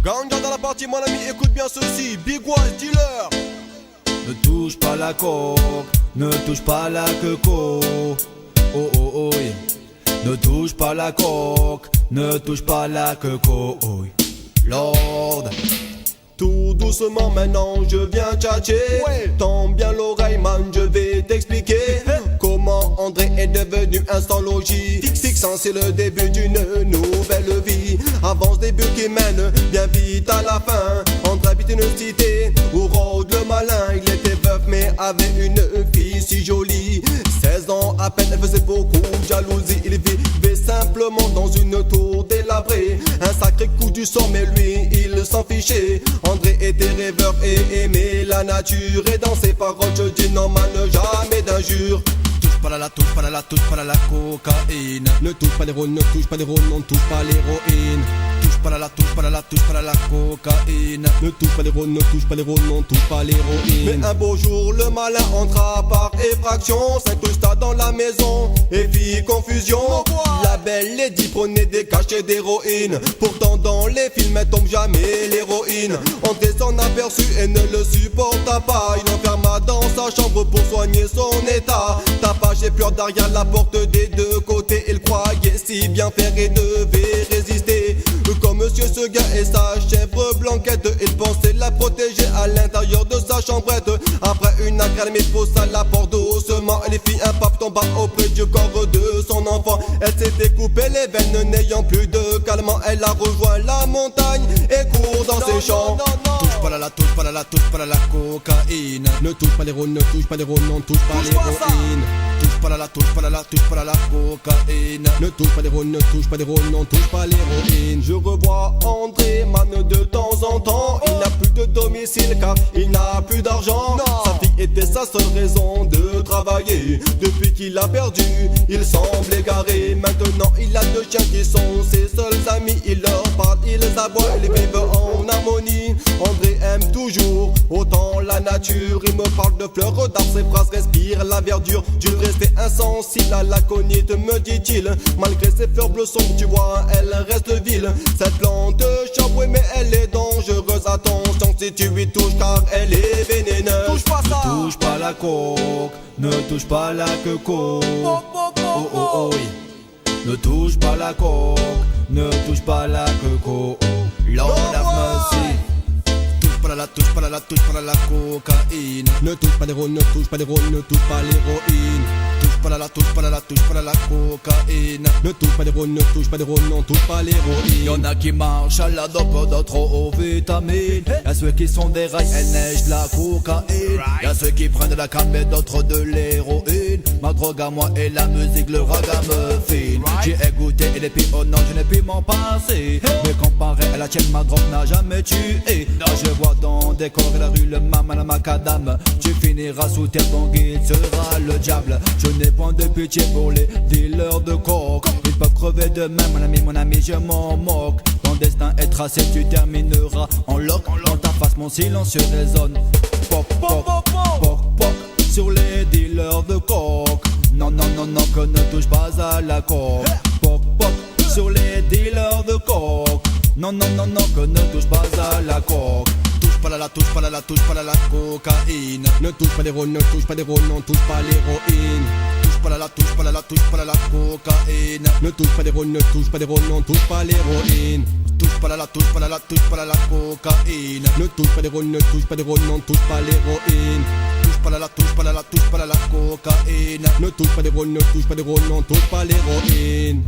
Ganga dans la partie, mon ami, écoute bien ceci. Big Wise Dealer. Ne touche pas la coque, ne touche pas la queco. Oh oh oh, yeah. Ne touche pas la coque, ne touche pas la queco. Oh, yeah. Lord. Tout doucement maintenant je viens tchatcher. Tends bien l'oreille man, je vais t'expliquer comment André est devenu instant logis. Fixant c'est le début d'une nouvelle vie. Avance début qui mène bien vite à la fin. André habite une cité où rôde le malin. Il était veuf mais avait une fille si jolie. 16 ans à peine, elle faisait beaucoup de jalousie. Il vivait simplement dans une tour délabrée. Un sacré coup du sort mais lui il s'en fichait. André était rêveur et aimait la nature. Et dans ses paroles je dis non man, jamais d'injure. Touche pas la touche pas la touche pas la cocaïne. Ne touche pas les rônes, ne touche pas les rônes, on ne touche pas l'héroïne. Touche pas la touche pas la touche pas la cocaïne. Ne touche pas les rônes, ne touche pas les rônes, on ne touche pas l'héroïne. Mais un beau jour le malin entra par effraction, s'incrusta dans la maison et fit confusion. La belle lady prenait des cachets d'héroïne. Pourtant dans les films elle tombe jamais l'héroïne. André s'en aperçut et ne le supporta pas. Il enferma dans sa chambre pour soigner son état. Tapage et pleure derrière la porte des deux côtés. Il croyait si bien faire et devait résister. Comme monsieur ce gars et sa chèvre blanquette, il pensait la protéger à l'intérieur de sa chambrette. Après une accalmie, il poussa la porte doucement. Elle fit un pape tomba auprès du corps de son enfant. Elle s'était coupé les veines, n'ayant plus de calmant. Elle a rejoint la montagne et court dans ses champs. Touche pas la touche pas la touche pas la cocaïne. Ne touche pas les rônes, ne touche pas les rônes, on ne touche pas l'héroïne. Touche pas la touche pas la touche pas la cocaïne. Ne touche pas les rônes, ne touche pas les rônes, on ne touche pas l'héroïne. Je revois André man de temps en temps. Il n'a plus de domicile car il n'a plus d'argent. Sa fille était sa seule raison de travailler. Depuis qu'il a perdu, il semble égaré. Maintenant il a deux chiens qui sont ses seuls amis. Il leur parle, ils aboient, ils vivent en harmonie. André aime toujours autant la nature. Il me parle de fleurs d'arbres, ses phrases respirent la verdure. Tu restais insensible à la cognite, me dit-il. Malgré ses fleurs bleues sombres, tu vois, elle reste virile. Cette plante chope, oui, mais elle est dangereuse. Attention si tu lui touches, car elle est vénéneuse. Touche pas ça. Ne touche pas la coque, ne touche pas la queco. Oh oh oh, oui. Ne touche pas la coque, ne touche pas la queco. Lord have mercy. Touche pas la touche pas la touche pas la cocaïne. Ne touche pas les rônes, ne touche pas les rônes, ne touche pas l'héroïne. Touche pas la touche pas la touche pas la cocaïne. Ne touche pas les rônes, ne touche pas les rônes, on touche pas l'héroïne. Y'en a qui marchent à la dope, d'autres aux vitamines. Y'a ceux qui sont des rails, elles neigent de la cocaïne. Y'a ceux qui prennent de la cam et d'autres de l'héroïne. Ma drogue à moi est la musique, le ragamuffin. J'ai goûté et les puis oh non, je n'ai pu m'en passer. Mais comparé à la tienne, ma drogue n'a jamais tué. Là je vois dans des corps et la rue le maman macadam. Tu finiras sous terre, ton guide sera le diable. Je n'ai point de pitié pour les dealers de coke. Ils peuvent crever de même, mon ami, je m'en moque. Ton destin est tracé, tu termineras en lock. Dans ta face, mon silencieux résonne. Poc, poc, poc, poc, sur les dealers de coke. Non, non, non, non, que ne touche pas à la coke. Poc, poc, sur les dealers de coke. Non, non, non, non, que ne touche pas à la coke. Touche pas la touche pas la touche pas la cocaïne. Ne touche pas les rônes, ne touche pas les rônes, on touche pas l'héroïne. Touche pas la touche pas la touche pas la cocaïne. Ne touche pas les rônes, ne touche pas les rônes, on touche pas l'héroïne. Touche pas la touche pas la touche pas la cocaïne. Ne touche pas les rônes, ne touche pas les rônes, on touche pas l'héroïne. Touche pas la touche pas la touche pas la cocaïne. Ne touche pas les rônes, ne touche pas les rônes, on touche pas l'héroïne.